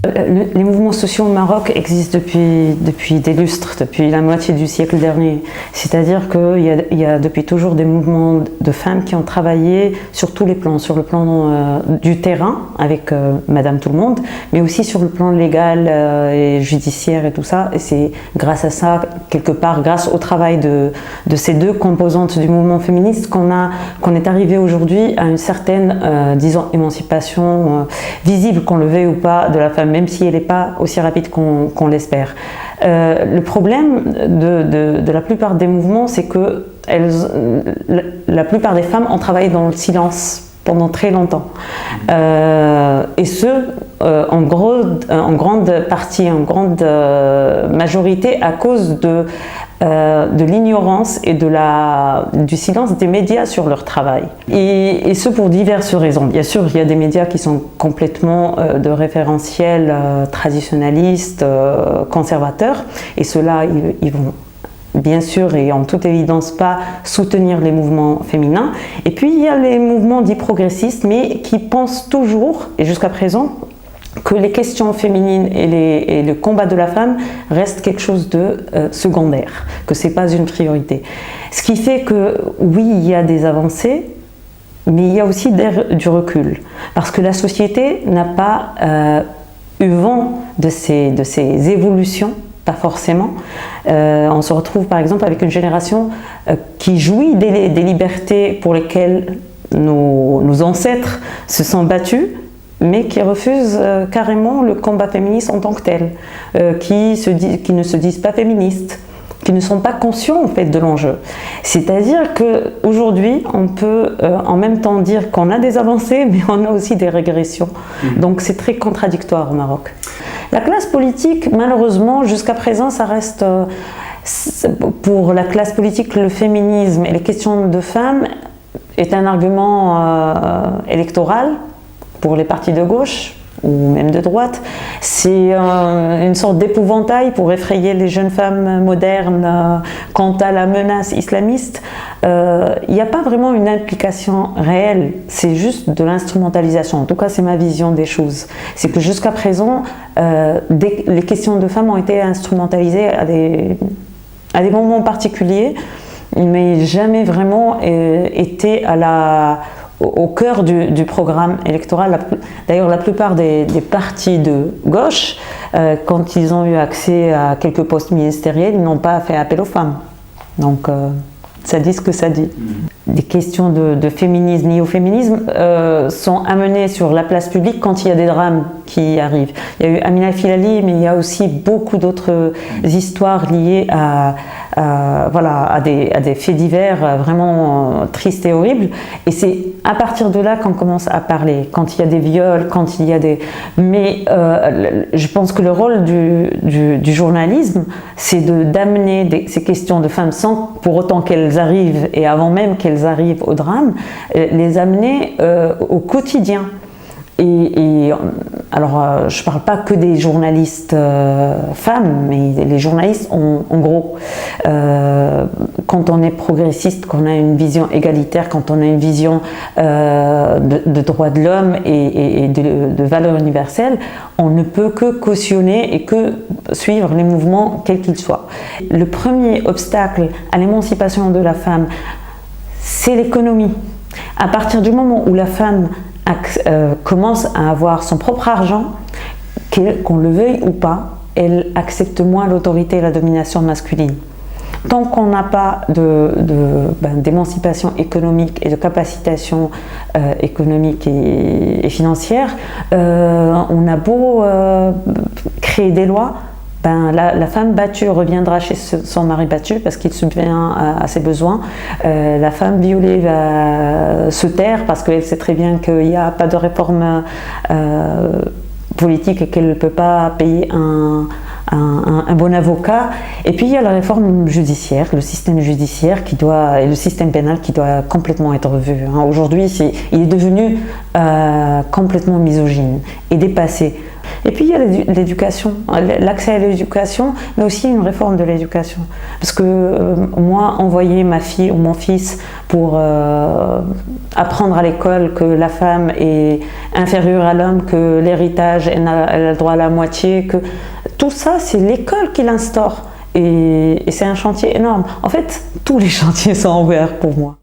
Les mouvements sociaux au Maroc existent depuis des lustres, depuis la moitié du siècle dernier. C'est-à-dire qu'il y a depuis toujours des mouvements de femmes qui ont travaillé sur tous les plans, sur le plan du terrain, avec Madame Tout-le-Monde, mais aussi sur le plan légal et judiciaire et tout ça. Et c'est grâce à ça, quelque part, grâce au travail de ces deux composantes du mouvement féministe qu'on est arrivé aujourd'hui à une certaine, disons, émancipation visible, qu'on le veuille ou pas, de la femme, même si elle n'est pas aussi rapide qu'on l'espère. Le problème de la plupart des mouvements, c'est que la plupart des femmes ont travaillé dans le silence pendant très longtemps. Et ce, en grande partie, en grande majorité, à cause de l'ignorance et du silence des médias sur leur travail. Et ce pour diverses raisons. Bien sûr, il y a des médias qui sont complètement de référentiels traditionnalistes, conservateurs, et ceux-là, ils vont bien sûr et en toute évidence pas soutenir les mouvements féminins. Et puis il y a les mouvements dits progressistes, mais qui pensent toujours, et jusqu'à présent, que les questions féminines et le combat de la femme restent quelque chose de secondaire, que ce n'est pas une priorité. Ce qui fait que, oui, il y a des avancées, mais il y a aussi du recul. Parce que la société n'a pas eu vent de ces évolutions, pas forcément. On se retrouve par exemple avec une génération qui jouit des libertés pour lesquelles nos ancêtres se sont battus, mais qui refusent carrément le combat féministe en tant que tel, qui ne se disent pas féministes, qui ne sont pas conscients en fait de l'enjeu. C'est-à-dire qu'aujourd'hui, on peut en même temps dire qu'on a des avancées, mais on a aussi des régressions. Donc c'est très contradictoire au Maroc. La classe politique, malheureusement, jusqu'à présent, ça reste... pour la classe politique, le féminisme et les questions de femmes est un argument électoral pour les partis de gauche ou même de droite. C'est une sorte d'épouvantail pour effrayer les jeunes femmes modernes quant à la menace islamiste. Il n'y a pas vraiment une implication réelle, c'est juste de l'instrumentalisation. En tout cas, c'est ma vision des choses. C'est que jusqu'à présent, les questions de femmes ont été instrumentalisées à des moments particuliers, mais jamais vraiment été au cœur du programme électoral. D'ailleurs, la plupart des partis de gauche, quand ils ont eu accès à quelques postes ministériels, ils n'ont pas fait appel aux femmes. Donc, ça dit ce que ça dit. Des questions de féminisme, néo-féminisme, sont amenées sur la place publique quand il y a des drames qui arrivent. Il y a eu Amina Filali, mais il y a aussi beaucoup d'autres histoires liées à des faits divers vraiment tristes et horribles. Et c'est à partir de là qu'on commence à parler. Quand il y a des viols, quand il y a des... Mais je pense que le rôle du journalisme, c'est d'amener ces questions de femmes sans pour autant qu'elles arrivent, et avant même qu'elles arrivent au drame, les amener au quotidien. Alors, je ne parle pas que des journalistes femmes, mais les journalistes en gros. Quand on est progressiste, qu'on a une vision égalitaire, quand on a une vision de droits de l'homme et de valeurs universelles, on ne peut que cautionner et que suivre les mouvements quels qu'ils soient. Le premier obstacle à l'émancipation de la femme, c'est l'économie. À partir du moment où la femme commence à avoir son propre argent, qu'on le veuille ou pas, elle accepte moins l'autorité et la domination masculine. Tant qu'on n'a pas d'émancipation économique et de capacitation économique et financière, on a beau créer des lois, la femme battue reviendra chez son mari battu parce qu'il subvient à ses besoins. La femme violée va se taire parce qu'elle sait très bien qu'il n'y a pas de réforme politique et qu'elle ne peut pas payer un bon avocat. Et puis il y a la réforme judiciaire, le système judiciaire et le système pénal qui doit complètement être revu. Aujourd'hui, il est devenu complètement misogyne et dépassé. Et puis il y a l'éducation, l'accès à l'éducation, mais aussi une réforme de l'éducation. Parce que moi, envoyer ma fille ou mon fils pour apprendre à l'école que la femme est inférieure à l'homme, que l'héritage, elle a le droit à la moitié, que tout ça, c'est l'école qui l'instaure. Et c'est un chantier énorme. En fait, tous les chantiers sont ouverts pour moi.